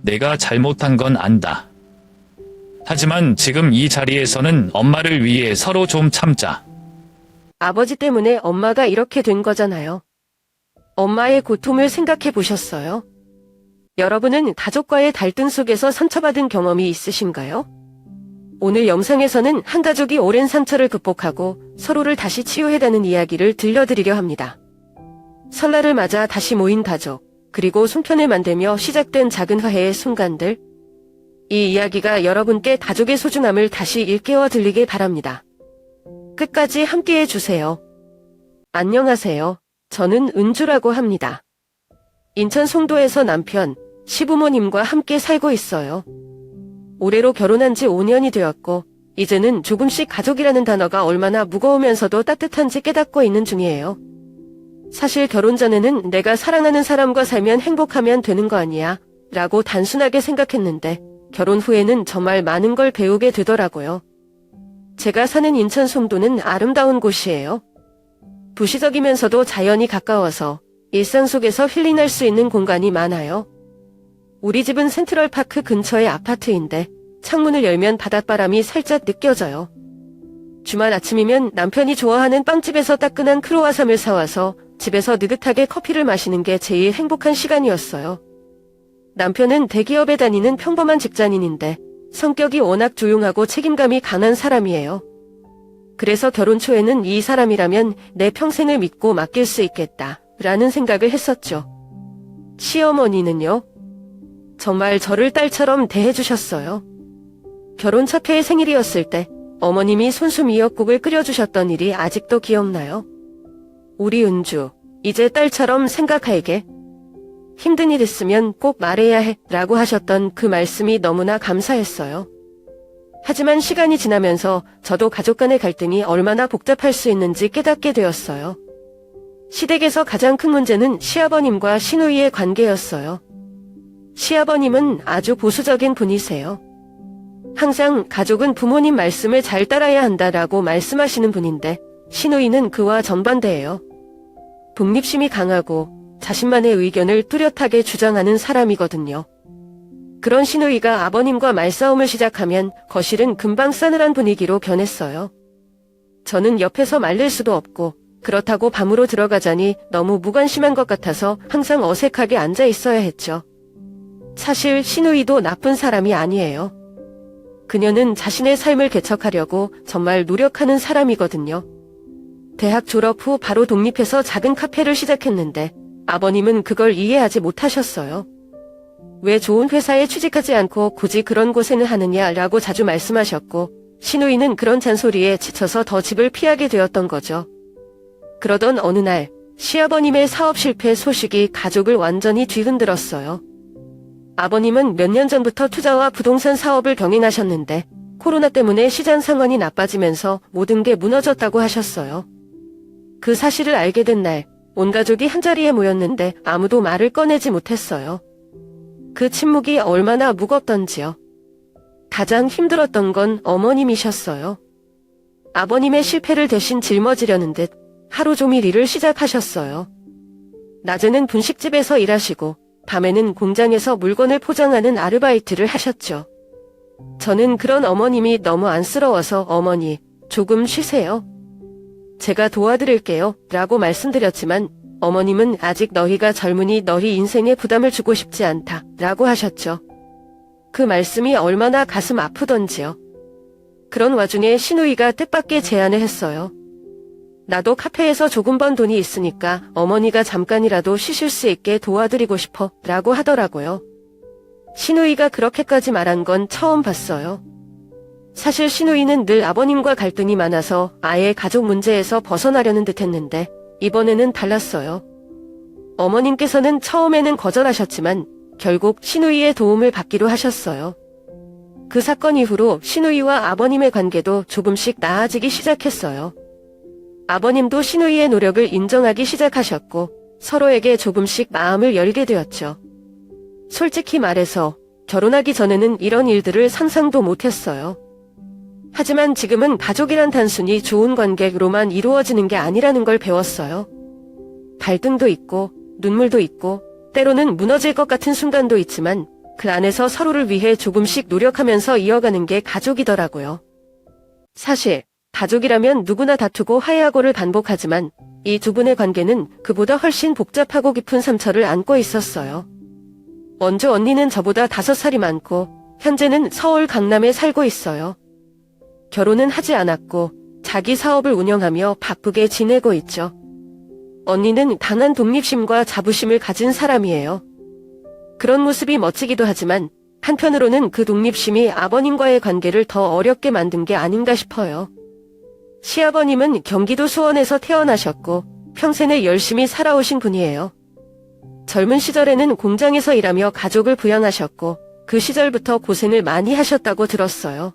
내가 잘못한 건 안다. 하지만 지금 이 자리에서는 엄마를 위해 서로 좀 참자. 아버지 때문에 엄마가 이렇게 된 거잖아요. 엄마의 고통을 생각해 보셨어요? 여러분은 가족과의 갈등 속에서 상처받은 경험이 있으신가요? 오늘 영상에서는 한 가족이 오랜 상처를 극복하고 서로를 다시 치유해가는 이야기를 들려드리려 합니다. 설날을 맞아 다시 모인 가족, 그리고 송편을 만들며 시작된 작은 화해의 순간들. 이 이야기가 여러분께 가족의 소중함을 다시 일깨워 들리길 바랍니다. 끝까지 함께해 주세요. 안녕하세요. 저는 은주라고 합니다. 인천 송도에서 남편, 시부모님과 함께 살고 있어요. 올해로 결혼한 지 5년이 되었고, 이제는 조금씩 가족이라는 단어가 얼마나 무거우면서도 따뜻한지 깨닫고 있는 중이에요. 사실 결혼 전에는 내가 사랑하는 사람과 살면 행복하면 되는 거 아니야 라고 단순하게 생각했는데, 결혼 후에는 정말 많은 걸 배우게 되더라고요. 제가 사는 인천 송도는 아름다운 곳이에요. 부시적이면서도 자연이 가까워서 일상 속에서 힐링할 수 있는 공간이 많아요. 우리 집은 센트럴파크 근처의 아파트인데 창문을 열면 바닷바람이 살짝 느껴져요. 주말 아침이면 남편이 좋아하는 빵집에서 따끈한 크로와상을 사와서 집에서 느긋하게 커피를 마시는 게 제일 행복한 시간이었어요. 남편은 대기업에 다니는 평범한 직장인인데 성격이 워낙 조용하고 책임감이 강한 사람이에요. 그래서 결혼 초에는 이 사람이라면 내 평생을 믿고 맡길 수 있겠다 라는 생각을 했었죠. 시어머니는요? 정말 저를 딸처럼 대해주셨어요. 결혼 첫 해의 생일이었을 때 어머님이 손수 미역국을 끓여주셨던 일이 아직도 기억나요. 우리 은주, 이제 딸처럼 생각할게. 힘든 일 있으면 꼭 말해야 해 라고 하셨던 그 말씀이 너무나 감사했어요. 하지만 시간이 지나면서 저도 가족 간의 갈등이 얼마나 복잡할 수 있는지 깨닫게 되었어요. 시댁에서 가장 큰 문제는 시아버님과 시누이의 관계였어요. 시아버님은 아주 보수적인 분이세요. 항상 가족은 부모님 말씀을 잘 따라야 한다라고 말씀하시는 분인데 시누이는 그와 정반대예요. 독립심이 강하고 자신만의 의견을 뚜렷하게 주장하는 사람이거든요. 그런 시누이가 아버님과 말싸움을 시작하면 거실은 금방 싸늘한 분위기로 변했어요. 저는 옆에서 말릴 수도 없고 그렇다고 방으로 들어가자니 너무 무관심한 것 같아서 항상 어색하게 앉아 있어야 했죠. 사실 시누이도 나쁜 사람이 아니에요. 그녀는 자신의 삶을 개척하려고 정말 노력하는 사람이거든요. 대학 졸업 후 바로 독립해서 작은 카페를 시작했는데 아버님은 그걸 이해하지 못하셨어요. 왜 좋은 회사에 취직하지 않고 굳이 그런 곳에는 하느냐라고 자주 말씀하셨고 시누이는 그런 잔소리에 지쳐서 더 집을 피하게 되었던 거죠. 그러던 어느 날 시아버님의 사업 실패 소식이 가족을 완전히 뒤흔들었어요. 아버님은 몇 년 전부터 투자와 부동산 사업을 병행하셨는데 코로나 때문에 시장 상황이 나빠지면서 모든 게 무너졌다고 하셨어요. 그 사실을 알게 된 날 온 가족이 한자리에 모였는데 아무도 말을 꺼내지 못했어요. 그 침묵이 얼마나 무겁던지요. 가장 힘들었던 건 어머님이셨어요. 아버님의 실패를 대신 짊어지려는 듯 하루 종일 일을 시작하셨어요. 낮에는 분식집에서 일하시고 밤에는 공장에서 물건을 포장하는 아르바이트를 하셨죠. 저는 그런 어머님이 너무 안쓰러워서 어머니, 조금 쉬세요. 제가 도와드릴게요 라고 말씀드렸지만 어머님은 아직 너희가 젊으니 너희 인생에 부담을 주고 싶지 않다 라고 하셨죠. 그 말씀이 얼마나 가슴 아프던지요. 그런 와중에 시누이가 뜻밖의 제안을 했어요. 나도 카페에서 조금 번 돈이 있으니까 어머니가 잠깐이라도 쉬실 수 있게 도와드리고 싶어 라고 하더라고요. 시누이가 그렇게까지 말한 건 처음 봤어요. 사실 시누이는 늘 아버님과 갈등이 많아서 아예 가족 문제에서 벗어나려는 듯 했는데 이번에는 달랐어요. 어머님께서는 처음에는 거절하셨지만 결국 시누이의 도움을 받기로 하셨어요. 그 사건 이후로 시누이와 아버님의 관계도 조금씩 나아지기 시작했어요. 아버님도 시누이의 노력을 인정하기 시작하셨고 서로에게 조금씩 마음을 열게 되었죠. 솔직히 말해서 결혼하기 전에는 이런 일들을 상상도 못했어요. 하지만 지금은 가족이란 단순히 좋은 관계로만 이루어지는 게 아니라는 걸 배웠어요. 갈등도 있고 눈물도 있고 때로는 무너질 것 같은 순간도 있지만 그 안에서 서로를 위해 조금씩 노력하면서 이어가는 게 가족이더라고요. 사실 가족이라면 누구나 다투고 화해하고를 반복하지만 이 두 분의 관계는 그보다 훨씬 복잡하고 깊은 상처를 안고 있었어요. 원주 언니는 저보다 5살이 많고 현재는 서울 강남에 살고 있어요. 결혼은 하지 않았고 자기 사업을 운영하며 바쁘게 지내고 있죠. 언니는 강한 독립심과 자부심을 가진 사람이에요. 그런 모습이 멋지기도 하지만 한편으로는 그 독립심이 아버님과의 관계를 더 어렵게 만든 게 아닌가 싶어요. 시아버님은 경기도 수원에서 태어나셨고 평생을 열심히 살아오신 분이에요. 젊은 시절에는 공장에서 일하며 가족을 부양하셨고 그 시절부터 고생을 많이 하셨다고 들었어요.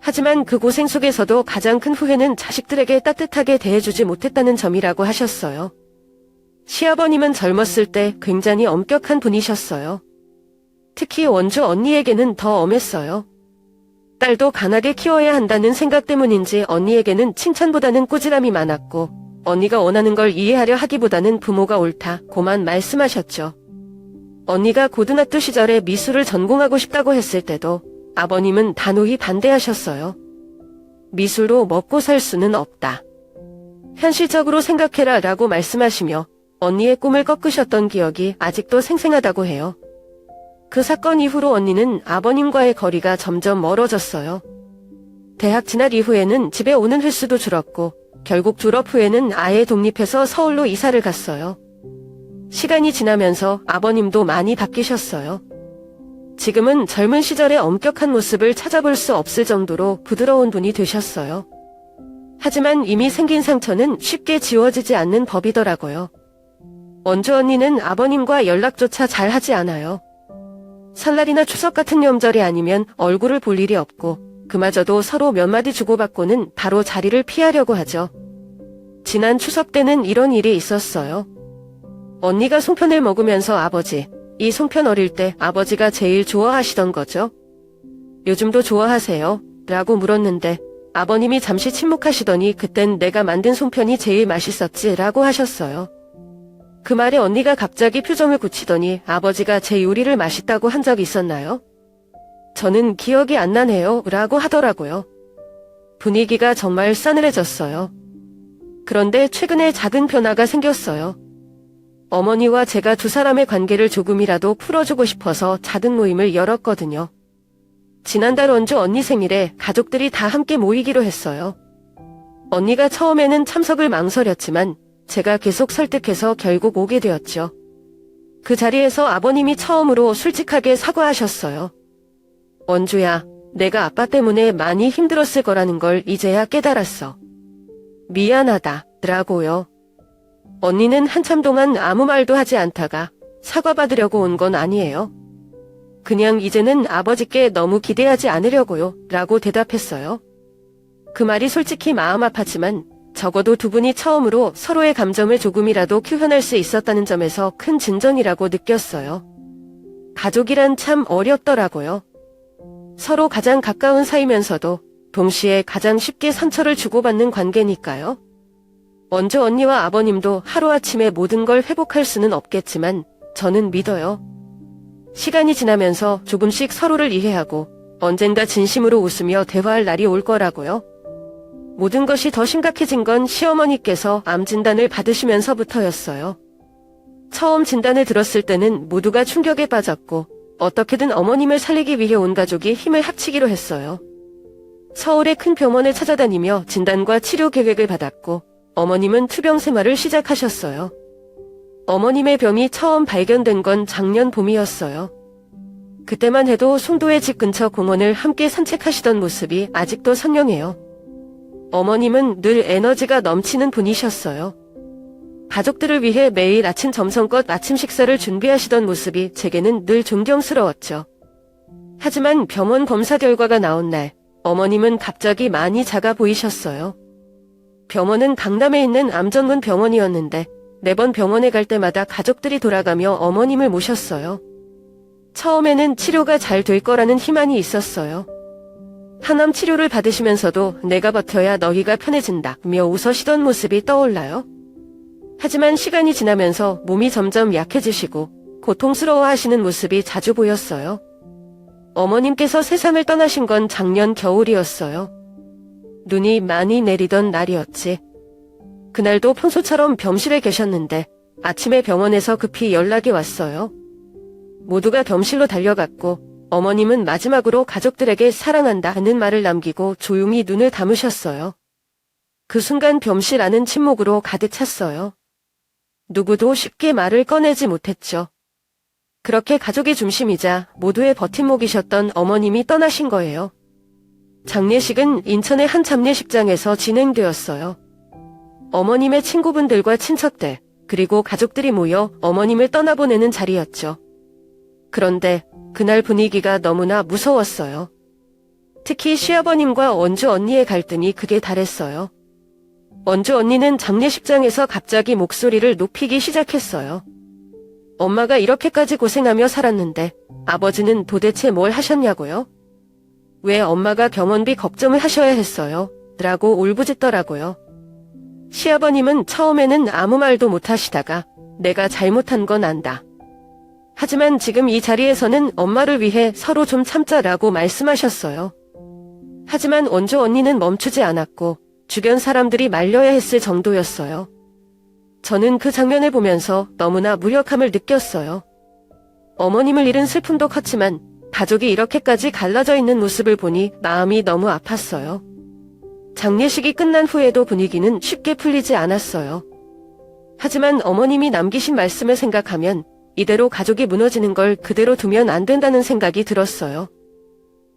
하지만 그 고생 속에서도 가장 큰 후회는 자식들에게 따뜻하게 대해주지 못했다는 점이라고 하셨어요. 시아버님은 젊었을 때 굉장히 엄격한 분이셨어요. 특히 원주 언니에게는 더 엄했어요. 딸도 강하게 키워야 한다는 생각 때문인지 언니에게는 칭찬보다는 꾸지람이 많았고 언니가 원하는 걸 이해하려 하기보다는 부모가 옳다고만 말씀하셨죠. 언니가 고등학교 시절에 미술을 전공하고 싶다고 했을 때도 아버님은 단호히 반대하셨어요. 미술로 먹고 살 수는 없다. 현실적으로 생각해라 라고 말씀하시며 언니의 꿈을 꺾으셨던 기억이 아직도 생생하다고 해요. 그 사건 이후로 언니는 아버님과의 거리가 점점 멀어졌어요. 대학 진학 이후에는 집에 오는 횟수도 줄었고 결국 졸업 후에는 아예 독립해서 서울로 이사를 갔어요. 시간이 지나면서 아버님도 많이 바뀌셨어요. 지금은 젊은 시절의 엄격한 모습을 찾아볼 수 없을 정도로 부드러운 분이 되셨어요. 하지만 이미 생긴 상처는 쉽게 지워지지 않는 법이더라고요. 원주 언니는 아버님과 연락조차 잘 하지 않아요. 설날이나 추석 같은 명절이 아니면 얼굴을 볼 일이 없고 그마저도 서로 몇 마디 주고받고는 바로 자리를 피하려고 하죠. 지난 추석 때는 이런 일이 있었어요. 언니가 송편을 먹으면서 아버지, 이 송편 어릴 때 아버지가 제일 좋아하시던 거죠? 요즘도 좋아하세요? 라고 물었는데 아버님이 잠시 침묵하시더니 그땐 내가 만든 송편이 제일 맛있었지 라고 하셨어요. 그 말에 언니가 갑자기 표정을 굳히더니 아버지가 제 요리를 맛있다고 한 적 있었나요? 저는 기억이 안 나네요 라고 하더라고요. 분위기가 정말 싸늘해졌어요. 그런데 최근에 작은 변화가 생겼어요. 어머니와 제가 두 사람의 관계를 조금이라도 풀어주고 싶어서 작은 모임을 열었거든요. 지난달 원주 언니 생일에 가족들이 다 함께 모이기로 했어요. 언니가 처음에는 참석을 망설였지만 제가 계속 설득해서 결국 오게 되었죠. 그 자리에서 아버님이 처음으로 솔직하게 사과하셨어요. 원주야, 내가 아빠 때문에 많이 힘들었을 거라는 걸 이제야 깨달았어. 미안하다, 라고요. 언니는 한참 동안 아무 말도 하지 않다가 사과받으려고 온 건 아니에요. 그냥 이제는 아버지께 너무 기대하지 않으려고요, 라고 대답했어요. 그 말이 솔직히 마음 아팠지만 적어도 두 분이 처음으로 서로의 감정을 조금이라도 표현할 수 있었다는 점에서 큰 진전이라고 느꼈어요. 가족이란 참 어렵더라고요. 서로 가장 가까운 사이면서도 동시에 가장 쉽게 상처를 주고받는 관계니까요. 원주 언니와 아버님도 하루아침에 모든 걸 회복할 수는 없겠지만 저는 믿어요. 시간이 지나면서 조금씩 서로를 이해하고 언젠가 진심으로 웃으며 대화할 날이 올 거라고요. 모든 것이 더 심각해진 건 시어머니께서 암 진단을 받으시면서부터였어요. 처음 진단을 들었을 때는 모두가 충격에 빠졌고 어떻게든 어머님을 살리기 위해 온 가족이 힘을 합치기로 했어요. 서울의 큰 병원을 찾아다니며 진단과 치료 계획을 받았고 어머님은 투병 생활을 시작하셨어요. 어머님의 병이 처음 발견된 건 작년 봄이었어요. 그때만 해도 송도의 집 근처 공원을 함께 산책하시던 모습이 아직도 선명해요. 어머님은 늘 에너지가 넘치는 분이셨어요. 가족들을 위해 매일 아침 점성껏 아침 식사를 준비하시던 모습이 제게는 늘 존경스러웠죠. 하지만 병원 검사 결과가 나온 날 어머님은 갑자기 많이 작아 보이셨어요. 병원은 강남에 있는 암 전문 병원이었는데 매번 병원에 갈 때마다 가족들이 돌아가며 어머님을 모셨어요. 처음에는 치료가 잘 될 거라는 희망이 있었어요. 항암 치료를 받으시면서도 내가 버텨야 너희가 편해진다며 웃으시던 모습이 떠올라요. 하지만 시간이 지나면서 몸이 점점 약해지시고 고통스러워 하시는 모습이 자주 보였어요. 어머님께서 세상을 떠나신 건 작년 겨울이었어요. 눈이 많이 내리던 날이었지. 그날도 평소처럼 병실에 계셨는데 아침에 병원에서 급히 연락이 왔어요. 모두가 병실로 달려갔고 어머님은 마지막으로 가족들에게 사랑한다는 말을 남기고 조용히 눈을 감으셨어요. 그 순간 병실 안은 침묵으로 가득 찼어요. 누구도 쉽게 말을 꺼내지 못했죠. 그렇게 가족의 중심이자 모두의 버팀목이셨던 어머님이 떠나신 거예요. 장례식은 인천의 한 장례식장에서 진행되었어요. 어머님의 친구분들과 친척들, 그리고 가족들이 모여 어머님을 떠나보내는 자리였죠. 그런데 그날 분위기가 너무나 무서웠어요. 특히 시아버님과 원주 언니의 갈등이 극에 달했어요. 원주 언니는 장례식장에서 갑자기 목소리를 높이기 시작했어요. 엄마가 이렇게까지 고생하며 살았는데 아버지는 도대체 뭘 하셨냐고요? 왜 엄마가 병원비 걱정을 하셔야 했어요? 라고 울부짖더라고요. 시아버님은 처음에는 아무 말도 못하시다가 내가 잘못한 건 안다. 하지만 지금 이 자리에서는 엄마를 위해 서로 좀 참자라고 말씀하셨어요. 하지만 원주 언니는 멈추지 않았고 주변 사람들이 말려야 했을 정도였어요. 저는 그 장면을 보면서 너무나 무력함을 느꼈어요. 어머님을 잃은 슬픔도 컸지만 가족이 이렇게까지 갈라져 있는 모습을 보니 마음이 너무 아팠어요. 장례식이 끝난 후에도 분위기는 쉽게 풀리지 않았어요. 하지만 어머님이 남기신 말씀을 생각하면 이대로 가족이 무너지는 걸 그대로 두면 안 된다는 생각이 들었어요.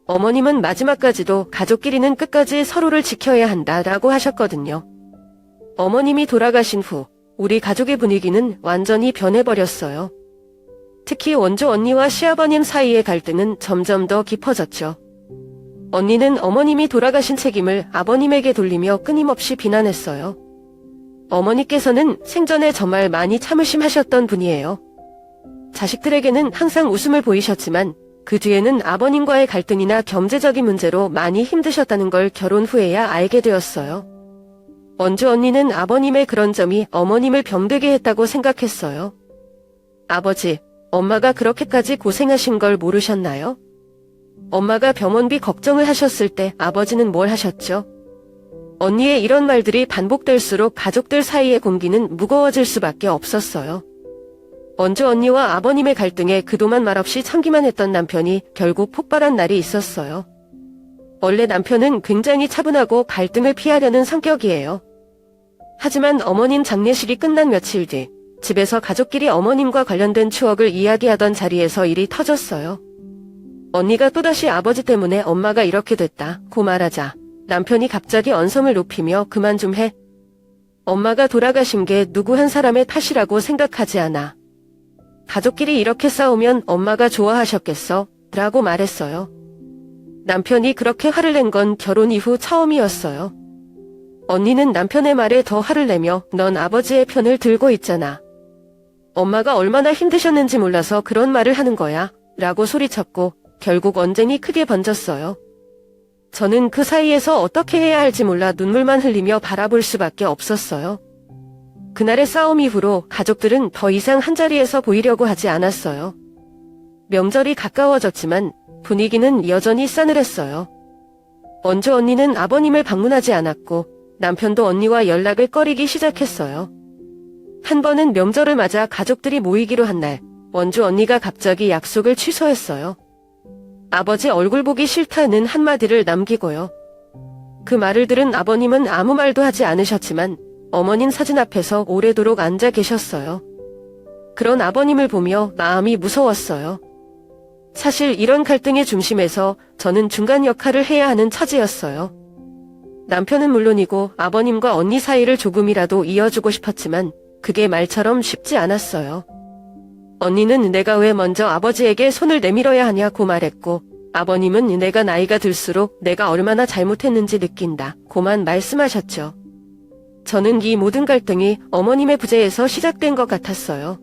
어머님은 마지막까지도 가족끼리는 끝까지 서로를 지켜야 한다라고 하셨거든요. 어머님이 돌아가신 후 우리 가족의 분위기는 완전히 변해버렸어요. 특히 원주 언니와 시아버님 사이의 갈등은 점점 더 깊어졌죠. 언니는 어머님이 돌아가신 책임을 아버님에게 돌리며 끊임없이 비난했어요. 어머니께서는 생전에 정말 많이 참으심하셨던 분이에요. 자식들에게는 항상 웃음을 보이셨지만 그 뒤에는 아버님과의 갈등이나 경제적인 문제로 많이 힘드셨다는 걸 결혼 후에야 알게 되었어요. 원주 언니는 아버님의 그런 점이 어머님을 병들게 했다고 생각했어요. 아버지, 엄마가 그렇게까지 고생하신 걸 모르셨나요? 엄마가 병원비 걱정을 하셨을 때 아버지는 뭘 하셨죠? 언니의 이런 말들이 반복될수록 가족들 사이의 공기는 무거워질 수밖에 없었어요. 원주 언니와 아버님의 갈등에 그동안 말없이 참기만 했던 남편이 결국 폭발한 날이 있었어요. 원래 남편은 굉장히 차분하고 갈등을 피하려는 성격이에요. 하지만 어머님 장례식이 끝난 며칠 뒤 집에서 가족끼리 어머님과 관련된 추억을 이야기하던 자리에서 일이 터졌어요. 언니가 또다시 아버지 때문에 엄마가 이렇게 됐다고 말하자 남편이 갑자기 언성을 높이며 그만 좀 해. 엄마가 돌아가신 게 누구 한 사람의 탓이라고 생각하지 않아. 가족끼리 이렇게 싸우면 엄마가 좋아하셨겠어? 라고 말했어요. 남편이 그렇게 화를 낸 건 결혼 이후 처음이었어요. 언니는 남편의 말에 더 화를 내며 넌 아버지의 편을 들고 있잖아. 엄마가 얼마나 힘드셨는지 몰라서 그런 말을 하는 거야. 라고 소리쳤고 결국 언쟁이 크게 번졌어요. 저는 그 사이에서 어떻게 해야 할지 몰라 눈물만 흘리며 바라볼 수밖에 없었어요. 그날의 싸움 이후로 가족들은 더 이상 한자리에서 보이려고 하지 않았어요. 명절이 가까워졌지만 분위기는 여전히 싸늘했어요. 원주 언니는 아버님을 방문하지 않았고 남편도 언니와 연락을 꺼리기 시작했어요. 한 번은 명절을 맞아 가족들이 모이기로 한 날 원주 언니가 갑자기 약속을 취소했어요. 아버지 얼굴 보기 싫다는 한마디를 남기고요. 그 말을 들은 아버님은 아무 말도 하지 않으셨지만 어머님 사진 앞에서 오래도록 앉아 계셨어요. 그런 아버님을 보며 마음이 무서웠어요. 사실 이런 갈등의 중심에서 저는 중간 역할을 해야 하는 처지였어요. 남편은 물론이고 아버님과 언니 사이를 조금이라도 이어주고 싶었지만 그게 말처럼 쉽지 않았어요. 언니는 내가 왜 먼저 아버지에게 손을 내밀어야 하냐고 말했고 아버님은 내가 나이가 들수록 내가 얼마나 잘못했는지 느낀다고만 말씀하셨죠. 저는 이 모든 갈등이 어머님의 부재에서 시작된 것 같았어요.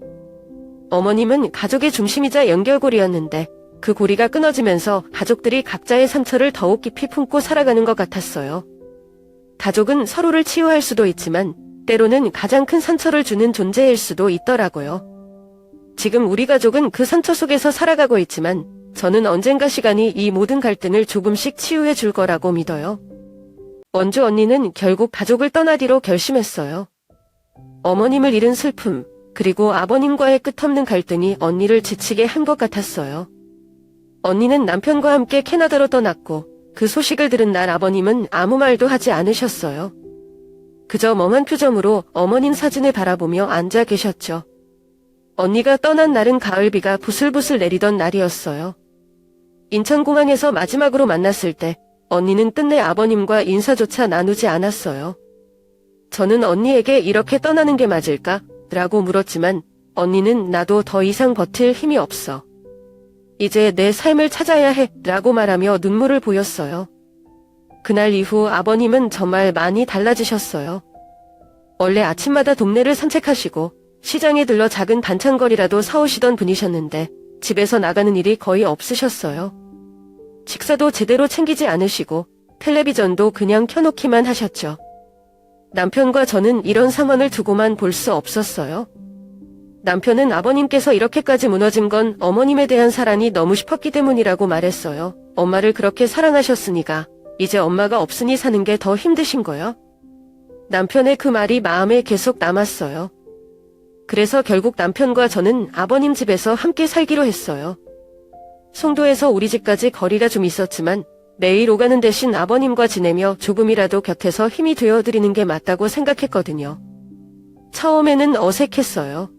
어머님은 가족의 중심이자 연결고리였는데 그 고리가 끊어지면서 가족들이 각자의 상처를 더욱 깊이 품고 살아가는 것 같았어요. 가족은 서로를 치유할 수도 있지만 때로는 가장 큰 상처를 주는 존재일 수도 있더라고요. 지금 우리 가족은 그 상처 속에서 살아가고 있지만 저는 언젠가 시간이 이 모든 갈등을 조금씩 치유해 줄 거라고 믿어요. 원주 언니는 결국 가족을 떠나기로 결심했어요. 어머님을 잃은 슬픔, 그리고 아버님과의 끝없는 갈등이 언니를 지치게 한 것 같았어요. 언니는 남편과 함께 캐나다로 떠났고 그 소식을 들은 날 아버님은 아무 말도 하지 않으셨어요. 그저 멍한 표정으로 어머님 사진을 바라보며 앉아 계셨죠. 언니가 떠난 날은 가을비가 부슬부슬 내리던 날이었어요. 인천공항에서 마지막으로 만났을 때 언니는 끝내 아버님과 인사조차 나누지 않았어요. 저는 언니에게 이렇게 떠나는 게 맞을까? 라고 물었지만 언니는 나도 더 이상 버틸 힘이 없어. 이제 내 삶을 찾아야 해 라고 말하며 눈물을 보였어요. 그날 이후 아버님은 정말 많이 달라지셨어요. 원래 아침마다 동네를 산책하시고 시장에 들러 작은 반찬거리라도 사오시던 분이셨는데 집에서 나가는 일이 거의 없으셨어요. 식사도 제대로 챙기지 않으시고 텔레비전도 그냥 켜놓기만 하셨죠. 남편과 저는 이런 상황을 두고만 볼 수 없었어요. 남편은 아버님께서 이렇게까지 무너진 건 어머님에 대한 사랑이 너무 싶었기 때문이라고 말했어요. 엄마를 그렇게 사랑하셨으니까 이제 엄마가 없으니 사는 게 더 힘드신 거요? 남편의 그 말이 마음에 계속 남았어요. 그래서 결국 남편과 저는 아버님 집에서 함께 살기로 했어요. 송도에서 우리 집까지 거리가 좀 있었지만 매일 오가는 대신 아버님과 지내며 조금이라도 곁에서 힘이 되어드리는 게 맞다고 생각했거든요. 처음에는 어색했어요.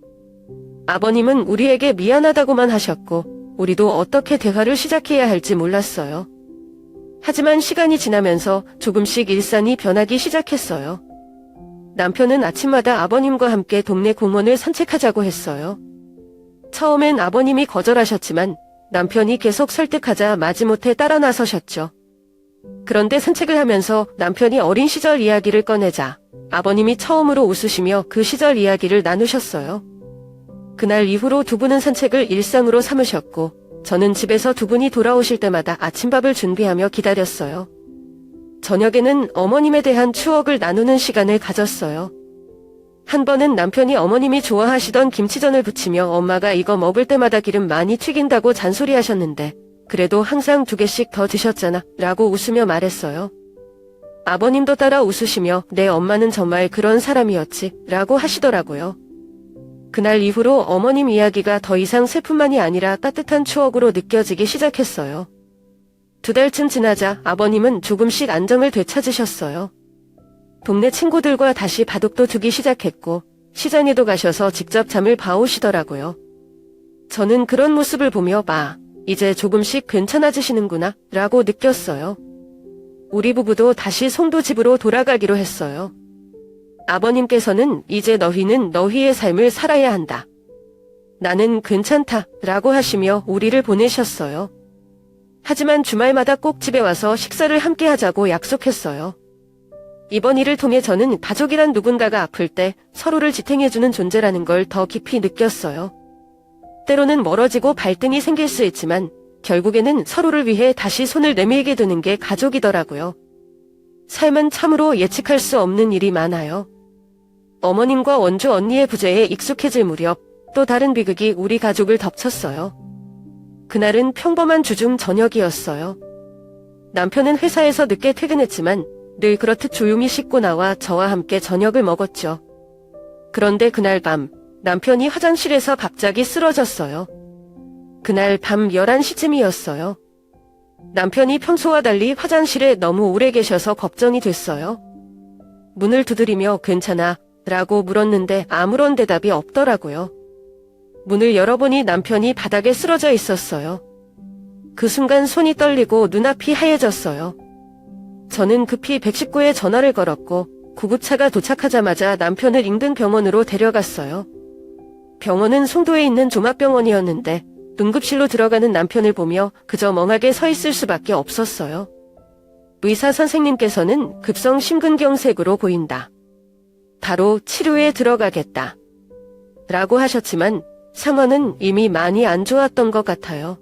아버님은 우리에게 미안하다고만 하셨고 우리도 어떻게 대화를 시작해야 할지 몰랐어요. 하지만 시간이 지나면서 조금씩 일상이 변하기 시작했어요. 남편은 아침마다 아버님과 함께 동네 공원을 산책하자고 했어요. 처음엔 아버님이 거절하셨지만 남편이 계속 설득하자 마지못해 따라 나서셨죠. 그런데 산책을 하면서 남편이 어린 시절 이야기를 꺼내자 아버님이 처음으로 웃으시며 그 시절 이야기를 나누셨어요. 그날 이후로 두 분은 산책을 일상으로 삼으셨고 저는 집에서 두 분이 돌아오실 때마다 아침밥을 준비하며 기다렸어요. 저녁에는 어머님에 대한 추억을 나누는 시간을 가졌어요. 한 번은 남편이 어머님이 좋아하시던 김치전을 부치며 엄마가 이거 먹을 때마다 기름 많이 튀긴다고 잔소리하셨는데 그래도 항상 2개씩 더 드셨잖아 라고 웃으며 말했어요. 아버님도 따라 웃으시며 내 엄마는 정말 그런 사람이었지 라고 하시더라고요. 그날 이후로 어머님 이야기가 더 이상 슬픔만이 아니라 따뜻한 추억으로 느껴지기 시작했어요. 2달쯤 지나자 아버님은 조금씩 안정을 되찾으셨어요. 동네 친구들과 다시 바둑도 두기 시작했고 시장에도 가셔서 직접 잠을 봐오시더라고요. 저는 그런 모습을 보며 이제 조금씩 괜찮아지시는구나 라고 느꼈어요. 우리 부부도 다시 송도 집으로 돌아가기로 했어요. 아버님께서는 이제 너희는 너희의 삶을 살아야 한다. 나는 괜찮다 라고 하시며 우리를 보내셨어요. 하지만 주말마다 꼭 집에 와서 식사를 함께 하자고 약속했어요. 이번 일을 통해 저는 가족이란 누군가가 아플 때 서로를 지탱해주는 존재라는 걸 더 깊이 느꼈어요. 때로는 멀어지고 갈등이 생길 수 있지만 결국에는 서로를 위해 다시 손을 내밀게 되는 게 가족이더라고요. 삶은 참으로 예측할 수 없는 일이 많아요. 어머님과 원주 언니의 부재에 익숙해질 무렵 또 다른 비극이 우리 가족을 덮쳤어요. 그날은 평범한 주중 저녁이었어요. 남편은 회사에서 늦게 퇴근했지만 늘 그렇듯 조용히 씻고 나와 저와 함께 저녁을 먹었죠. 그런데 그날 밤 남편이 화장실에서 갑자기 쓰러졌어요. 그날 밤 11시쯤이었어요. 남편이 평소와 달리 화장실에 너무 오래 계셔서 걱정이 됐어요. 문을 두드리며 괜찮아? 라고 물었는데 아무런 대답이 없더라고요. 문을 열어보니 남편이 바닥에 쓰러져 있었어요. 그 순간 손이 떨리고 눈앞이 하얘졌어요. 저는 급히 119에 전화를 걸었고 구급차가 도착하자마자 남편을 인근 병원으로 데려갔어요. 병원은 송도에 있는 종합병원이었는데 응급실로 들어가는 남편을 보며 그저 멍하게 서 있을 수밖에 없었어요. 의사 선생님께서는 급성 심근경색으로 보인다. 바로 치료에 들어가겠다. 라고 하셨지만 상황은 이미 많이 안 좋았던 것 같아요.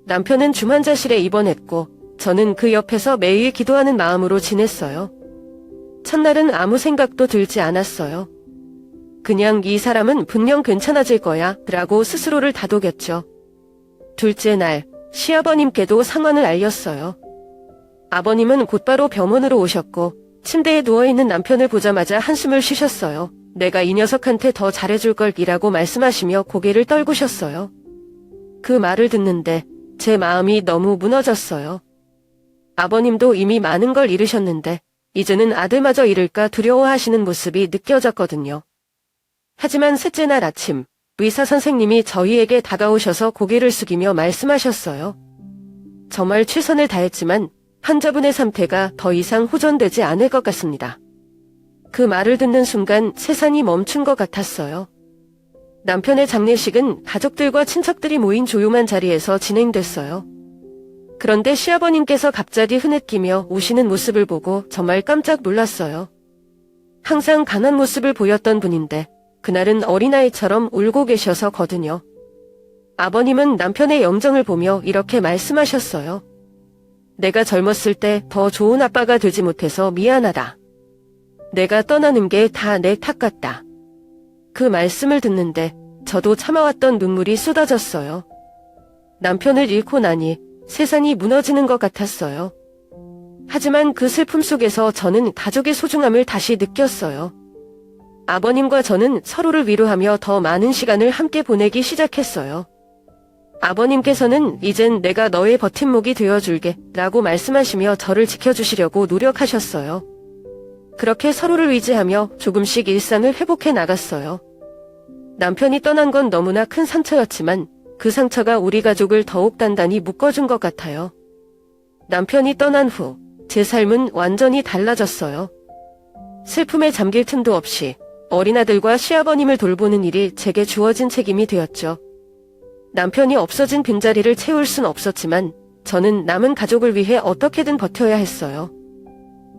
남편은 중환자실에 입원했고 저는 그 옆에서 매일 기도하는 마음으로 지냈어요. 첫날은 아무 생각도 들지 않았어요. 그냥 이 사람은 분명 괜찮아질 거야 라고 스스로를 다독였죠. 둘째 날, 시아버님께도 상황을 알렸어요. 아버님은 곧바로 병원으로 오셨고 침대에 누워있는 남편을 보자마자 한숨을 쉬셨어요. 내가 이 녀석한테 더 잘해줄 걸이라고 말씀하시며 고개를 떨구셨어요. 그 말을 듣는데 제 마음이 너무 무너졌어요. 아버님도 이미 많은 걸 잃으셨는데 이제는 아들마저 잃을까 두려워하시는 모습이 느껴졌거든요. 하지만 셋째 날 아침, 의사 선생님이 저희에게 다가오셔서 고개를 숙이며 말씀하셨어요. 정말 최선을 다했지만 환자분의 상태가 더 이상 호전되지 않을 것 같습니다. 그 말을 듣는 순간 세상이 멈춘 것 같았어요. 남편의 장례식은 가족들과 친척들이 모인 조용한 자리에서 진행됐어요. 그런데 시아버님께서 갑자기 흐느끼며 우시는 모습을 보고 정말 깜짝 놀랐어요. 항상 강한 모습을 보였던 분인데 그날은 어린아이처럼 울고 계셔서거든요. 아버님은 남편의 영정을 보며 이렇게 말씀하셨어요. 내가 젊었을 때 더 좋은 아빠가 되지 못해서 미안하다. 내가 떠나는 게 다 내 탓 같다. 그 말씀을 듣는데 저도 참아왔던 눈물이 쏟아졌어요. 남편을 잃고 나니 세상이 무너지는 것 같았어요. 하지만 그 슬픔 속에서 저는 가족의 소중함을 다시 느꼈어요. 아버님과 저는 서로를 위로하며 더 많은 시간을 함께 보내기 시작했어요. 아버님께서는 이젠 내가 너의 버팀목이 되어줄게 라고 말씀하시며 저를 지켜주시려고 노력하셨어요. 그렇게 서로를 의지하며 조금씩 일상을 회복해 나갔어요. 남편이 떠난 건 너무나 큰 상처였지만 그 상처가 우리 가족을 더욱 단단히 묶어준 것 같아요. 남편이 떠난 후 제 삶은 완전히 달라졌어요. 슬픔에 잠길 틈도 없이 어린아들과 시아버님을 돌보는 일이 제게 주어진 책임이 되었죠. 남편이 없어진 빈자리를 채울 순 없었지만 저는 남은 가족을 위해 어떻게든 버텨야 했어요.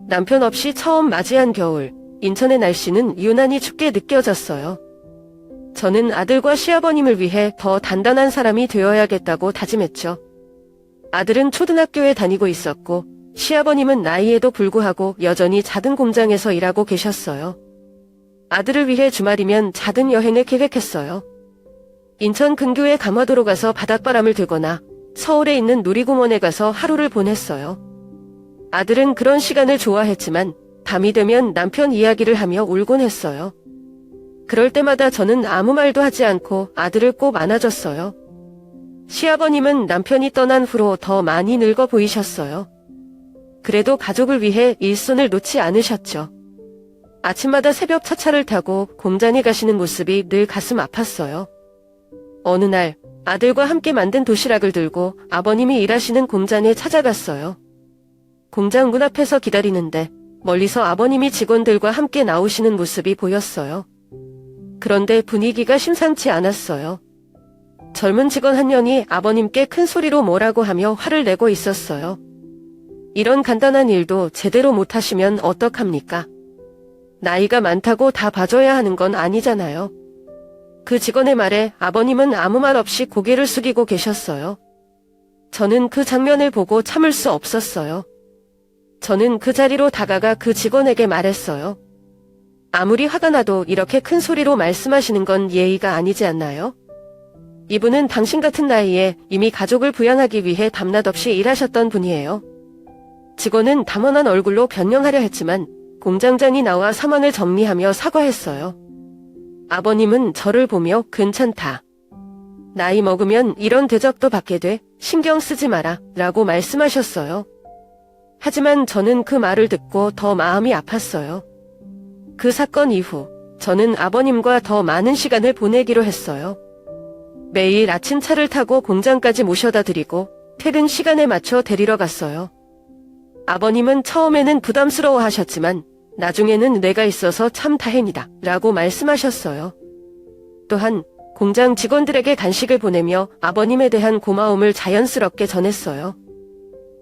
남편 없이 처음 맞이한 겨울, 인천의 날씨는 유난히 춥게 느껴졌어요. 저는 아들과 시아버님을 위해 더 단단한 사람이 되어야겠다고 다짐했죠. 아들은 초등학교에 다니고 있었고 시아버님은 나이에도 불구하고 여전히 작은 공장에서 일하고 계셨어요. 아들을 위해 주말이면 작은 여행을 계획했어요. 인천 근교의 감화도로 가서 바닷바람을 들거나 서울에 있는 놀이공원에 가서 하루를 보냈어요. 아들은 그런 시간을 좋아했지만 밤이 되면 남편 이야기를 하며 울곤 했어요. 그럴 때마다 저는 아무 말도 하지 않고 아들을 꼭 안아줬어요. 시아버님은 남편이 떠난 후로 더 많이 늙어 보이셨어요. 그래도 가족을 위해 일손을 놓지 않으셨죠. 아침마다 새벽 차차를 타고 공장에 가시는 모습이 늘 가슴 아팠어요. 어느 날 아들과 함께 만든 도시락을 들고 아버님이 일하시는 공장에 찾아갔어요. 공장 문 앞에서 기다리는데 멀리서 아버님이 직원들과 함께 나오시는 모습이 보였어요. 그런데 분위기가 심상치 않았어요. 젊은 직원 한 명이 아버님께 큰 소리로 뭐라고 하며 화를 내고 있었어요. 이런 간단한 일도 제대로 못하시면 어떡합니까? 나이가 많다고 다 봐줘야 하는 건 아니잖아요. 그 직원의 말에 아버님은 아무 말 없이 고개를 숙이고 계셨어요. 저는 그 장면을 보고 참을 수 없었어요. 저는 그 자리로 다가가 그 직원에게 말했어요. 아무리 화가 나도 이렇게 큰 소리로 말씀하시는 건 예의가 아니지 않나요? 이분은 당신 같은 나이에 이미 가족을 부양하기 위해 밤낮 없이 일하셨던 분이에요. 직원은 담원한 얼굴로 변명하려 했지만 공장장이 나와 상황을 정리하며 사과했어요. 아버님은 저를 보며 괜찮다. 나이 먹으면 이런 대접도 받게 돼. 신경 쓰지 마라 라고 말씀하셨어요. 하지만 저는 그 말을 듣고 더 마음이 아팠어요. 그 사건 이후 저는 아버님과 더 많은 시간을 보내기로 했어요. 매일 아침 차를 타고 공장까지 모셔다 드리고 퇴근 시간에 맞춰 데리러 갔어요. 아버님은 처음에는 부담스러워 하셨지만 나중에는 내가 있어서 참 다행이다 라고 말씀하셨어요. 또한 공장 직원들에게 간식을 보내며 아버님에 대한 고마움을 자연스럽게 전했어요.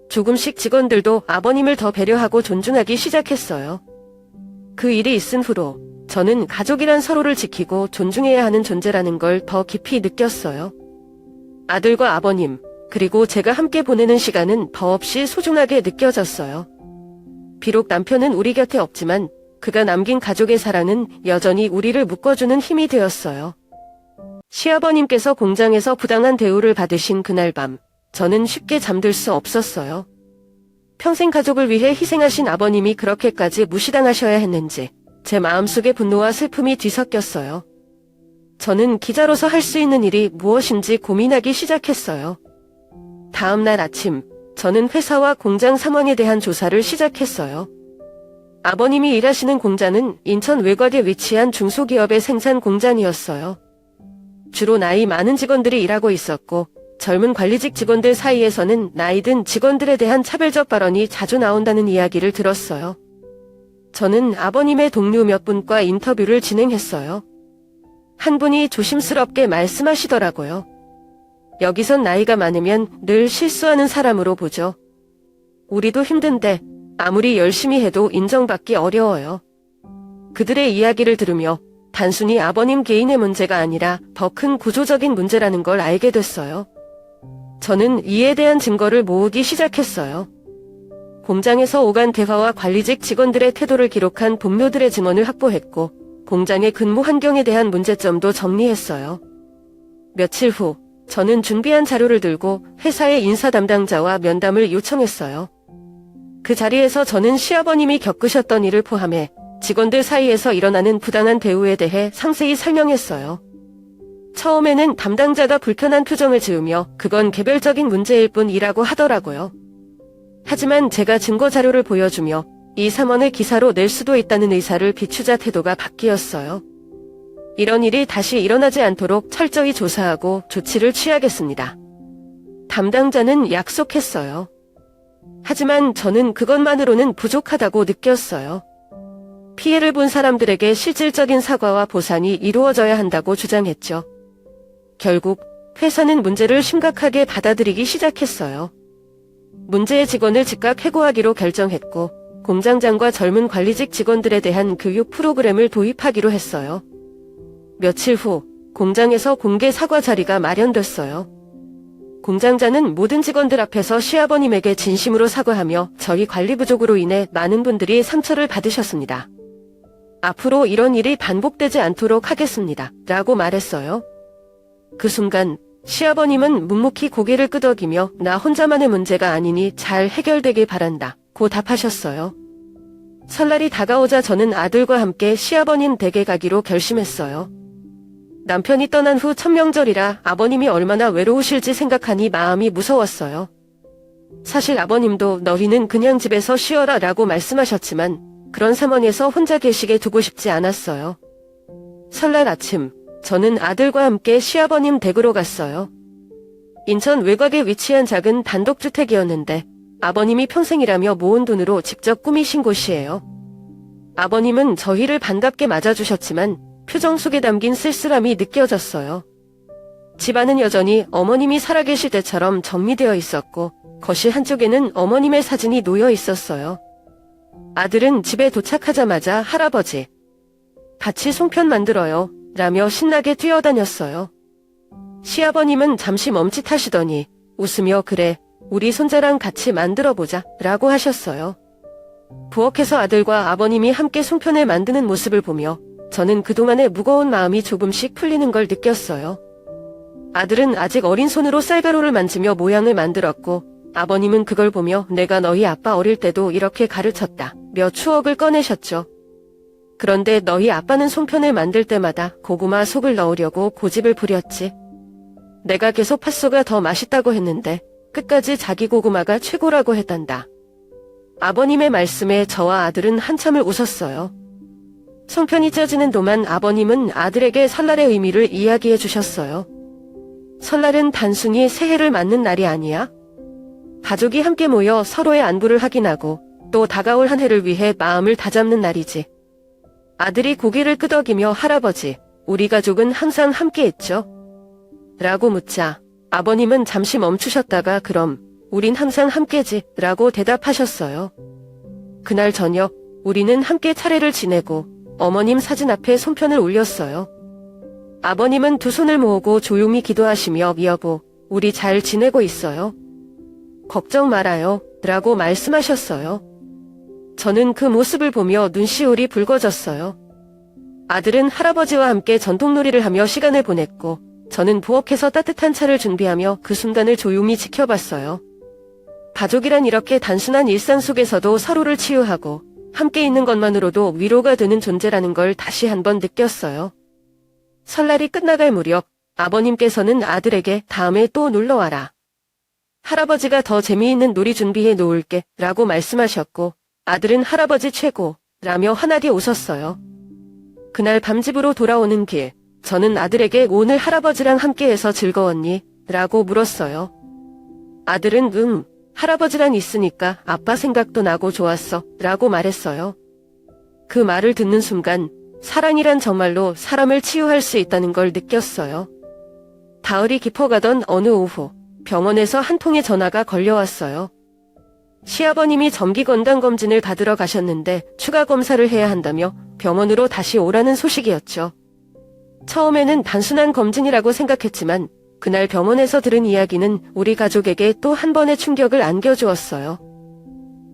조금씩 직원들도 아버님을 더 배려하고 존중하기 시작했어요. 그 일이 있은 후로 저는 가족이란 서로를 지키고 존중해야 하는 존재라는 걸 더 깊이 느꼈어요. 아들과 아버님, 그리고 제가 함께 보내는 시간은 더없이 소중하게 느껴졌어요. 비록 남편은 우리 곁에 없지만 그가 남긴 가족의 사랑은 여전히 우리를 묶어주는 힘이 되었어요. 시아버님께서 공장에서 부당한 대우를 받으신 그날 밤, 저는 쉽게 잠들 수 없었어요. 평생 가족을 위해 희생하신 아버님이 그렇게까지 무시당하셔야 했는지 제 마음속에 분노와 슬픔이 뒤섞였어요. 저는 기자로서 할 수 있는 일이 무엇인지 고민하기 시작했어요. 다음 날 아침, 저는 회사와 공장 상황에 대한 조사를 시작했어요. 아버님이 일하시는 공장은 인천 외곽에 위치한 중소기업의 생산 공장이었어요. 주로 나이 많은 직원들이 일하고 있었고 젊은 관리직 직원들 사이에서는 나이 든 직원들에 대한 차별적 발언이 자주 나온다는 이야기를 들었어요. 저는 아버님의 동료 몇 분과 인터뷰를 진행했어요. 한 분이 조심스럽게 말씀하시더라고요. 여기선 나이가 많으면 늘 실수하는 사람으로 보죠. 우리도 힘든데 아무리 열심히 해도 인정받기 어려워요. 그들의 이야기를 들으며 단순히 아버님 개인의 문제가 아니라 더 큰 구조적인 문제라는 걸 알게 됐어요. 저는 이에 대한 증거를 모으기 시작했어요. 공장에서 오간 대화와 관리직 직원들의 태도를 기록한 동료들의 증언을 확보했고 공장의 근무 환경에 대한 문제점도 정리했어요. 며칠 후 저는 준비한 자료를 들고 회사의 인사 담당자와 면담을 요청했어요. 그 자리에서 저는 시아버님이 겪으셨던 일을 포함해 직원들 사이에서 일어나는 부당한 대우에 대해 상세히 설명했어요. 처음에는 담당자가 불편한 표정을 지으며 그건 개별적인 문제일 뿐이라고 하더라고요. 하지만 제가 증거 자료를 보여주며 이 상황을 기사로 낼 수도 있다는 의사를 비추자 태도가 바뀌었어요. 이런 일이 다시 일어나지 않도록 철저히 조사하고 조치를 취하겠습니다. 담당자는 약속했어요. 하지만 저는 그것만으로는 부족하다고 느꼈어요. 피해를 본 사람들에게 실질적인 사과와 보상이 이루어져야 한다고 주장했죠. 결국 회사는 문제를 심각하게 받아들이기 시작했어요. 문제의 직원을 즉각 해고하기로 결정했고 공장장과 젊은 관리직 직원들에 대한 교육 프로그램을 도입하기로 했어요. 며칠 후 공장에서 공개 사과 자리가 마련됐어요. 공장장은 모든 직원들 앞에서 시아버님에게 진심으로 사과하며 저희 관리 부족으로 인해 많은 분들이 상처를 받으셨습니다. 앞으로 이런 일이 반복되지 않도록 하겠습니다. 라고 말했어요. 그 순간 시아버님은 묵묵히 고개를 끄덕이며 나 혼자만의 문제가 아니니 잘 해결되길 바란다. 고 답하셨어요. 설날이 다가오자 저는 아들과 함께 시아버님 댁에 가기로 결심했어요. 남편이 떠난 후 첫 명절이라 아버님이 얼마나 외로우실지 생각하니 마음이 무서웠어요. 사실 아버님도 너희는 그냥 집에서 쉬어라 라고 말씀하셨지만 그런 상황에서 혼자 계시게 두고 싶지 않았어요. 설날 아침 저는 아들과 함께 시아버님 댁으로 갔어요. 인천 외곽에 위치한 작은 단독주택이었는데 아버님이 평생이라며 모은 돈으로 직접 꾸미신 곳이에요. 아버님은 저희를 반갑게 맞아주셨지만 표정 속에 담긴 쓸쓸함이 느껴졌어요. 집안은 여전히 어머님이 살아계실 때처럼 정리되어 있었고 거실 한쪽에는 어머님의 사진이 놓여 있었어요. 아들은 집에 도착하자마자 할아버지, 같이 송편 만들어요 라며 신나게 뛰어다녔어요. 시아버님은 잠시 멈칫하시더니 웃으며 그래, 우리 손자랑 같이 만들어보자 라고 하셨어요. 부엌에서 아들과 아버님이 함께 송편을 만드는 모습을 보며 저는 그동안의 무거운 마음이 조금씩 풀리는 걸 느꼈어요. 아들은 아직 어린 손으로 쌀가루를 만지며 모양을 만들었고 아버님은 그걸 보며 내가 너희 아빠 어릴 때도 이렇게 가르쳤다 며 추억을 꺼내셨죠. 그런데 너희 아빠는 송편을 만들 때마다 고구마 속을 넣으려고 고집을 부렸지. 내가 계속 팥소가 더 맛있다고 했는데 끝까지 자기 고구마가 최고라고 했단다. 아버님의 말씀에 저와 아들은 한참을 웃었어요. 송편이 쪄지는 동안 아버님은 아들에게 설날의 의미를 이야기해 주셨어요. 설날은 단순히 새해를 맞는 날이 아니야. 가족이 함께 모여 서로의 안부를 확인하고 또 다가올 한 해를 위해 마음을 다잡는 날이지. 아들이 고개를 끄덕이며 할아버지, 우리 가족은 항상 함께했죠? 라고 묻자 아버님은 잠시 멈추셨다가 그럼 우린 항상 함께지 라고 대답하셨어요. 그날 저녁 우리는 함께 차례를 지내고 어머님 사진 앞에 송편을 올렸어요. 아버님은 두 손을 모으고 조용히 기도하시며 여보, 우리 잘 지내고 있어요. 걱정 말아요 라고 말씀하셨어요. 저는 그 모습을 보며 눈시울이 붉어졌어요. 아들은 할아버지와 함께 전통놀이를 하며 시간을 보냈고 저는 부엌에서 따뜻한 차를 준비하며 그 순간을 조용히 지켜봤어요. 가족이란 이렇게 단순한 일상 속에서도 서로를 치유하고 함께 있는 것만으로도 위로가 되는 존재라는 걸 다시 한번 느꼈어요. 설날이 끝나갈 무렵 아버님께서는 아들에게 다음에 또 놀러와라. 할아버지가 더 재미있는 놀이 준비해 놓을게 라고 말씀하셨고 아들은 할아버지 최고 라며 환하게 웃었어요. 그날 밤 집으로 돌아오는 길 저는 아들에게 오늘 할아버지랑 함께해서 즐거웠니? 라고 물었어요. 아들은 할아버지랑 있으니까 아빠 생각도 나고 좋았어 라고 말했어요. 그 말을 듣는 순간 사랑이란 정말로 사람을 치유할 수 있다는 걸 느꼈어요. 가을이 깊어가던 어느 오후 병원에서 한 통의 전화가 걸려왔어요. 시아버님이 정기 건강검진을 받으러 가셨는데 추가 검사를 해야 한다며 병원으로 다시 오라는 소식이었죠. 처음에는 단순한 검진이라고 생각했지만 그날 병원에서 들은 이야기는 우리 가족에게 또 한 번의 충격을 안겨주었어요.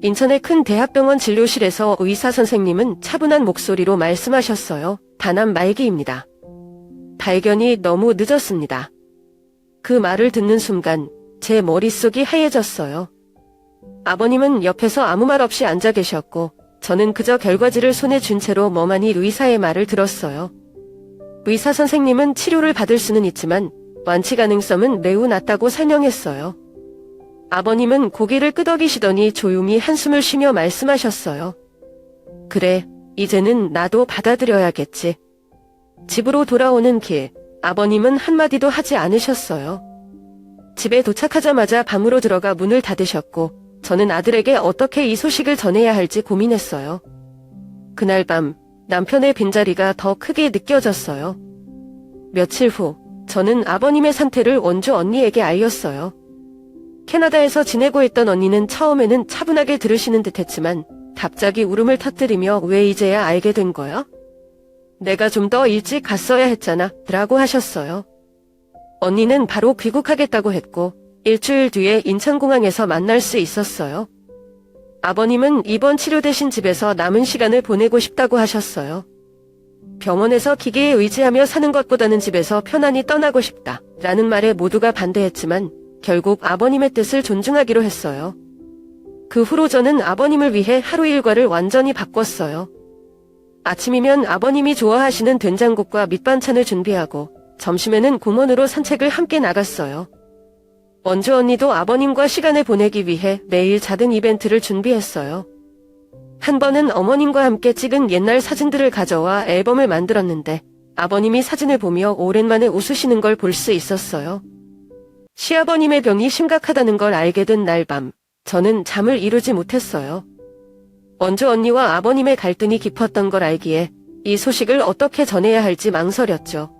인천의 큰 대학병원 진료실에서 의사 선생님은 차분한 목소리로 말씀하셨어요. 단암 말기입니다. 발견이 너무 늦었습니다. 그 말을 듣는 순간 제 머릿속이 하얘졌어요. 아버님은 옆에서 아무 말 없이 앉아 계셨고 저는 그저 결과지를 손에 쥔 채로 멍하니 의사의 말을 들었어요. 의사 선생님은 치료를 받을 수는 있지만 완치 가능성은 매우 낮다고 설명했어요. 아버님은 고개를 끄덕이시더니 조용히 한숨을 쉬며 말씀하셨어요. 그래, 이제는 나도 받아들여야겠지. 집으로 돌아오는 길, 아버님은 한마디도 하지 않으셨어요. 집에 도착하자마자 방으로 들어가 문을 닫으셨고 저는 아들에게 어떻게 이 소식을 전해야 할지 고민했어요. 그날 밤 남편의 빈자리가 더 크게 느껴졌어요. 며칠 후 저는 아버님의 상태를 원주 언니에게 알렸어요. 캐나다에서 지내고 있던 언니는 처음에는 차분하게 들으시는 듯했지만 갑자기 울음을 터뜨리며 왜 이제야 알게 된 거야? 내가 좀 더 일찍 갔어야 했잖아 라고 하셨어요. 언니는 바로 귀국하겠다고 했고 일주일 뒤에 인천공항에서 만날 수 있었어요. 아버님은 입원 치료되신 집에서 남은 시간을 보내고 싶다고 하셨어요. 병원에서 기계에 의지하며 사는 것보다는 집에서 편안히 떠나고 싶다 라는 말에 모두가 반대했지만 결국 아버님의 뜻을 존중하기로 했어요. 그 후로 저는 아버님을 위해 하루 일과를 완전히 바꿨어요. 아침이면 아버님이 좋아하시는 된장국과 밑반찬을 준비하고 점심에는 공원으로 산책을 함께 나갔어요. 원주 언니도 아버님과 시간을 보내기 위해 매일 작은 이벤트를 준비했어요. 한 번은 어머님과 함께 찍은 옛날 사진들을 가져와 앨범을 만들었는데 아버님이 사진을 보며 오랜만에 웃으시는 걸 볼 수 있었어요. 시아버님의 병이 심각하다는 걸 알게 된 날 밤, 저는 잠을 이루지 못했어요. 원주 언니와 아버님의 갈등이 깊었던 걸 알기에 이 소식을 어떻게 전해야 할지 망설였죠.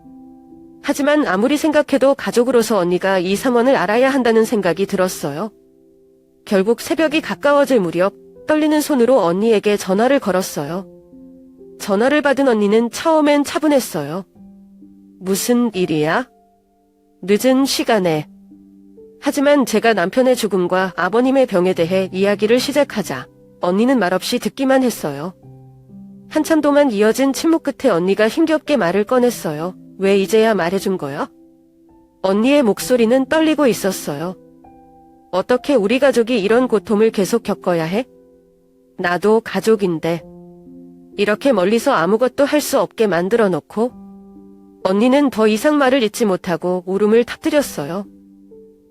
하지만 아무리 생각해도 가족으로서 언니가 이 상황을 알아야 한다는 생각이 들었어요. 결국 새벽이 가까워질 무렵 떨리는 손으로 언니에게 전화를 걸었어요. 전화를 받은 언니는 처음엔 차분했어요. 무슨 일이야? 늦은 시간에. 하지만 제가 남편의 죽음과 아버님의 병에 대해 이야기를 시작하자 언니는 말없이 듣기만 했어요. 한참 동안 이어진 침묵 끝에 언니가 힘겹게 말을 꺼냈어요. 왜 이제야 말해준 거야? 언니의 목소리는 떨리고 있었어요. 어떻게 우리 가족이 이런 고통을 계속 겪어야 해? 나도 가족인데. 이렇게 멀리서 아무것도 할 수 없게 만들어 놓고? 언니는 더 이상 말을 잇지 못하고 울음을 터뜨렸어요.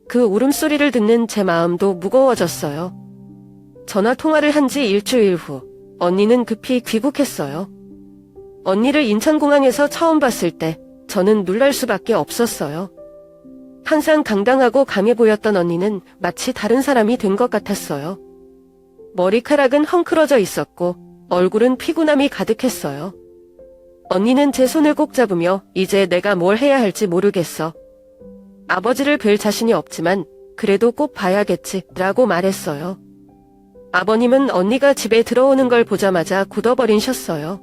그 울음소리를 듣는 제 마음도 무거워졌어요. 전화 통화를 한 지 일주일 후 언니는 급히 귀국했어요. 언니를 인천공항에서 처음 봤을 때 저는 놀랄 수밖에 없었어요. 항상 당당하고 강해 보였던 언니는 마치 다른 사람이 된 것 같았어요. 머리카락은 헝클어져 있었고 얼굴은 피곤함이 가득했어요. 언니는 제 손을 꼭 잡으며 이제 내가 뭘 해야 할지 모르겠어. 아버지를 뵐 자신이 없지만 그래도 꼭 봐야겠지 라고 말했어요. 아버님은 언니가 집에 들어오는 걸 보자마자 굳어버리셨어요.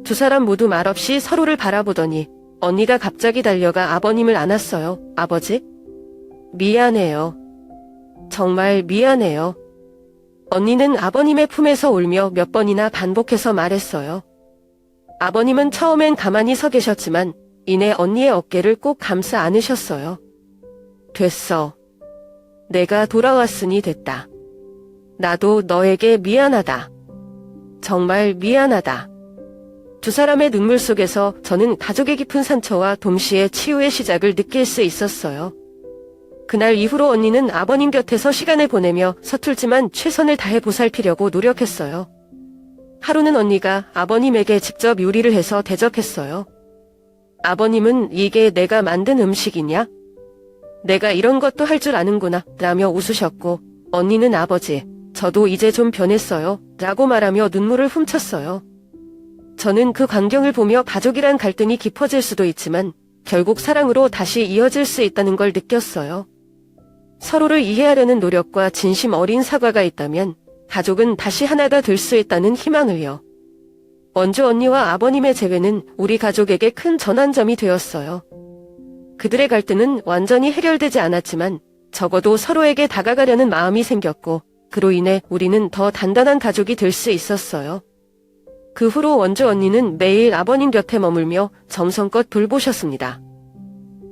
두 사람 모두 말없이 서로를 바라보더니 언니가 갑자기 달려가 아버님을 안았어요. 아버지? 미안해요. 정말 미안해요. 언니는 아버님의 품에서 울며 몇 번이나 반복해서 말했어요. 아버님은 처음엔 가만히 서 계셨지만 이내 언니의 어깨를 꼭 감싸 안으셨어요. 됐어. 내가 돌아왔으니 됐다. 나도 너에게 미안하다. 정말 미안하다. 두 사람의 눈물 속에서 저는 가족의 깊은 상처와 동시에 치유의 시작을 느낄 수 있었어요. 그날 이후로 언니는 아버님 곁에서 시간을 보내며 서툴지만 최선을 다해 보살피려고 노력했어요. 하루는 언니가 아버님에게 직접 요리를 해서 대접했어요. 아버님은 이게 내가 만든 음식이냐? 내가 이런 것도 할 줄 아는구나 라며 웃으셨고, 언니는 아버지, 저도 이제 좀 변했어요 라고 말하며 눈물을 훔쳤어요. 저는 그 광경을 보며 가족이란 갈등이 깊어질 수도 있지만 결국 사랑으로 다시 이어질 수 있다는 걸 느꼈어요. 서로를 이해하려는 노력과 진심 어린 사과가 있다면 가족은 다시 하나가 될 수 있다는 희망을요. 원주 언니와 아버님의 재회는 우리 가족에게 큰 전환점이 되었어요. 그들의 갈등은 완전히 해결되지 않았지만 적어도 서로에게 다가가려는 마음이 생겼고, 그로 인해 우리는 더 단단한 가족이 될 수 있었어요. 그 후로 원주 언니는 매일 아버님 곁에 머물며 정성껏 돌보셨습니다.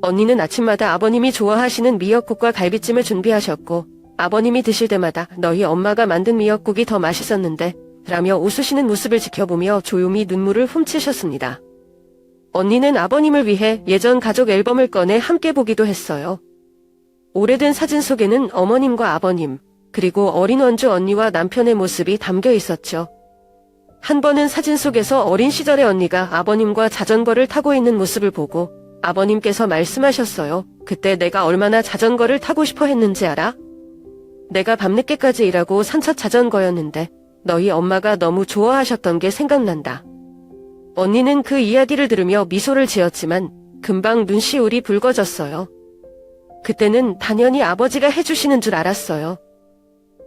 언니는 아침마다 아버님이 좋아하시는 미역국과 갈비찜을 준비하셨고, 아버님이 드실 때마다 너희 엄마가 만든 미역국이 더 맛있었는데 라며 웃으시는 모습을 지켜보며 조용히 눈물을 훔치셨습니다. 언니는 아버님을 위해 예전 가족 앨범을 꺼내 함께 보기도 했어요. 오래된 사진 속에는 어머님과 아버님, 그리고 어린 원주 언니와 남편의 모습이 담겨 있었죠. 한 번은 사진 속에서 어린 시절의 언니가 아버님과 자전거를 타고 있는 모습을 보고 아버님께서 말씀하셨어요. 그때 내가 얼마나 자전거를 타고 싶어 했는지 알아? 내가 밤늦게까지 일하고 산 첫 자전거였는데 너희 엄마가 너무 좋아하셨던 게 생각난다. 언니는 그 이야기를 들으며 미소를 지었지만 금방 눈시울이 붉어졌어요. 그때는 당연히 아버지가 해주시는 줄 알았어요.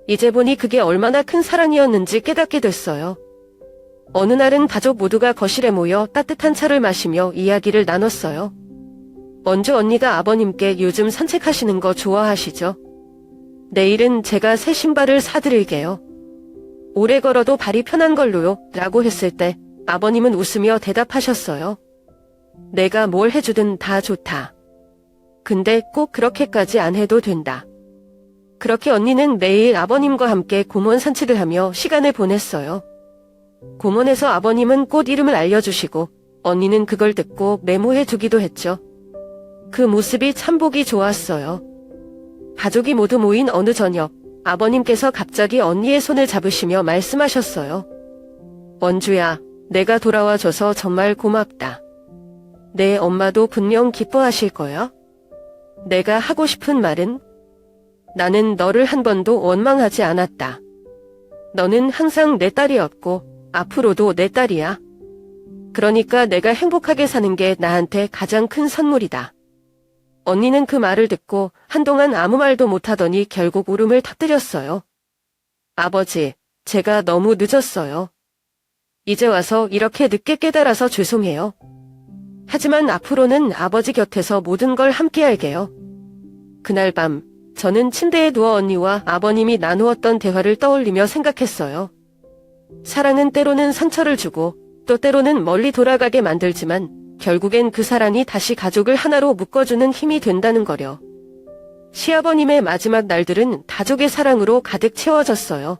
이제 보니 그게 얼마나 큰 사랑이었는지 깨닫게 됐어요. 어느 날은 가족 모두가 거실에 모여 따뜻한 차를 마시며 이야기를 나눴어요. 원주 언니가 아버님께 요즘 산책하시는 거 좋아하시죠? 내일은 제가 새 신발을 사드릴게요. 오래 걸어도 발이 편한 걸로요 라고 했을 때 아버님은 웃으며 대답하셨어요. 내가 뭘 해주든 다 좋다. 근데 꼭 그렇게까지 안 해도 된다. 그렇게 언니는 매일 아버님과 함께 공원 산책을 하며 시간을 보냈어요. 공원에서 아버님은 꽃 이름을 알려주시고 언니는 그걸 듣고 메모해 두기도 했죠. 그 모습이 참 보기 좋았어요. 가족이 모두 모인 어느 저녁, 아버님께서 갑자기 언니의 손을 잡으시며 말씀하셨어요. 원주야, 내가 돌아와줘서 정말 고맙다. 내 엄마도 분명 기뻐하실 거야. 내가 하고 싶은 말은? 나는 너를 한 번도 원망하지 않았다. 너는 항상 내 딸이었고 앞으로도 내 딸이야. 그러니까 내가 행복하게 사는 게 나한테 가장 큰 선물이다. 언니는 그 말을 듣고 한동안 아무 말도 못하더니 결국 울음을 터뜨렸어요. 아버지, 제가 너무 늦었어요. 이제 와서 이렇게 늦게 깨달아서 죄송해요. 하지만 앞으로는 아버지 곁에서 모든 걸 함께 할게요. 그날 밤, 저는 침대에 누워 언니와 아버님이 나누었던 대화를 떠올리며 생각했어요. 사랑은 때로는 상처를 주고 또 때로는 멀리 돌아가게 만들지만 결국엔 그 사랑이 다시 가족을 하나로 묶어주는 힘이 된다는 거려. 시아버님의 마지막 날들은 가족의 사랑으로 가득 채워졌어요.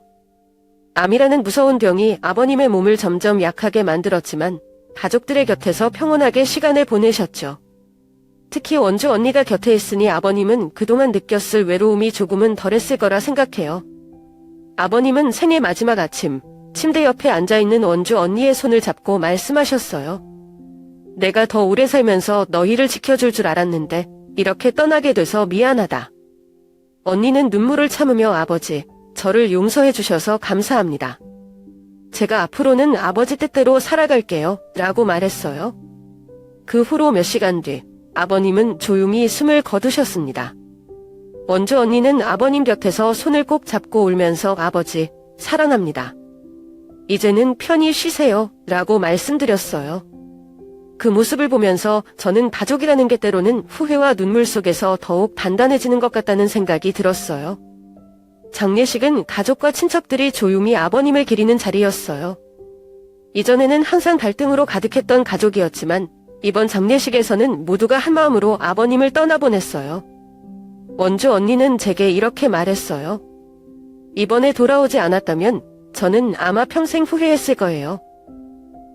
암이라는 무서운 병이 아버님의 몸을 점점 약하게 만들었지만 가족들의 곁에서 평온하게 시간을 보내셨죠. 특히 원주 언니가 곁에 있으니 아버님은 그동안 느꼈을 외로움이 조금은 덜했을 거라 생각해요. 아버님은 생애 마지막 아침, 침대 옆에 앉아있는 원주 언니의 손을 잡고 말씀하셨어요. 내가 더 오래 살면서 너희를 지켜줄 줄 알았는데 이렇게 떠나게 돼서 미안하다. 언니는 눈물을 참으며 아버지, 저를 용서해 주셔서 감사합니다. 제가 앞으로는 아버지 뜻대로 살아갈게요 라고 말했어요. 그 후로 몇 시간 뒤 아버님은 조용히 숨을 거두셨습니다. 원주 언니는 아버님 곁에서 손을 꼭 잡고 울면서 아버지, 사랑합니다. 이제는 편히 쉬세요 라고 말씀드렸어요. 그 모습을 보면서 저는 가족이라는 게 때로는 후회와 눈물 속에서 더욱 단단해지는 것 같다는 생각이 들었어요. 장례식은 가족과 친척들이 조용히 아버님을 기리는 자리였어요. 이전에는 항상 갈등으로 가득했던 가족이었지만 이번 장례식에서는 모두가 한마음으로 아버님을 떠나보냈어요. 원주 언니는 제게 이렇게 말했어요. 이번에 돌아오지 않았다면 저는 아마 평생 후회했을 거예요.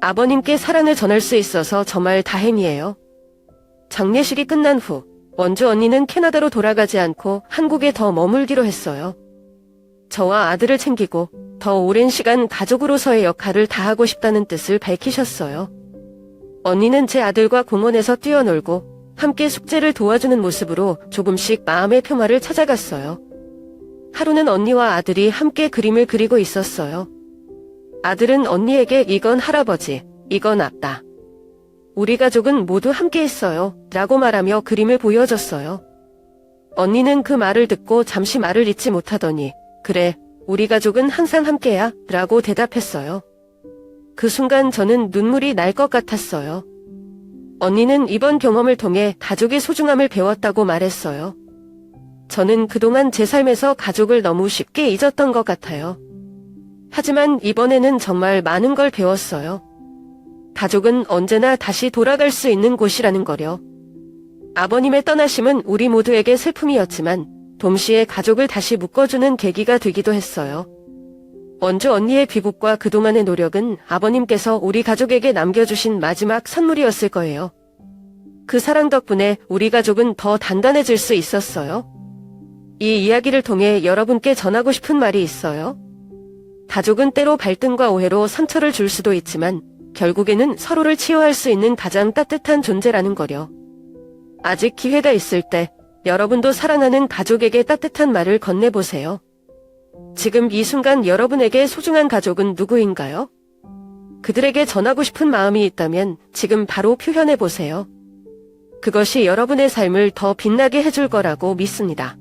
아버님께 사랑을 전할 수 있어서 정말 다행이에요. 장례식이 끝난 후 원주 언니는 캐나다로 돌아가지 않고 한국에 더 머물기로 했어요. 저와 아들을 챙기고 더 오랜 시간 가족으로서의 역할을 다하고 싶다는 뜻을 밝히셨어요. 언니는 제 아들과 공원에서 뛰어놀고 함께 숙제를 도와주는 모습으로 조금씩 마음의 평화를 찾아갔어요. 하루는 언니와 아들이 함께 그림을 그리고 있었어요. 아들은 언니에게 이건 할아버지, 이건 아빠. 우리 가족은 모두 함께 했어요. 라고 말하며 그림을 보여줬어요. 언니는 그 말을 듣고 잠시 말을 잇지 못하더니 그래, 우리 가족은 항상 함께야 라고 대답했어요. 그 순간 저는 눈물이 날 것 같았어요. 언니는 이번 경험을 통해 가족의 소중함을 배웠다고 말했어요. 저는 그동안 제 삶에서 가족을 너무 쉽게 잊었던 것 같아요. 하지만 이번에는 정말 많은 걸 배웠어요. 가족은 언제나 다시 돌아갈 수 있는 곳이라는 거요. 아버님의 떠나심은 우리 모두에게 슬픔이었지만 동시에 가족을 다시 묶어주는 계기가 되기도 했어요. 원주 언니의 귀국과 그동안의 노력은 아버님께서 우리 가족에게 남겨주신 마지막 선물이었을 거예요. 그 사랑 덕분에 우리 가족은 더 단단해질 수 있었어요. 이 이야기를 통해 여러분께 전하고 싶은 말이 있어요. 가족은 때로 갈등과 오해로 상처를 줄 수도 있지만 결국에는 서로를 치유할 수 있는 가장 따뜻한 존재라는 거려. 아직 기회가 있을 때 여러분도 사랑하는 가족에게 따뜻한 말을 건네보세요. 지금 이 순간 여러분에게 소중한 가족은 누구인가요? 그들에게 전하고 싶은 마음이 있다면 지금 바로 표현해보세요. 그것이 여러분의 삶을 더 빛나게 해줄 거라고 믿습니다.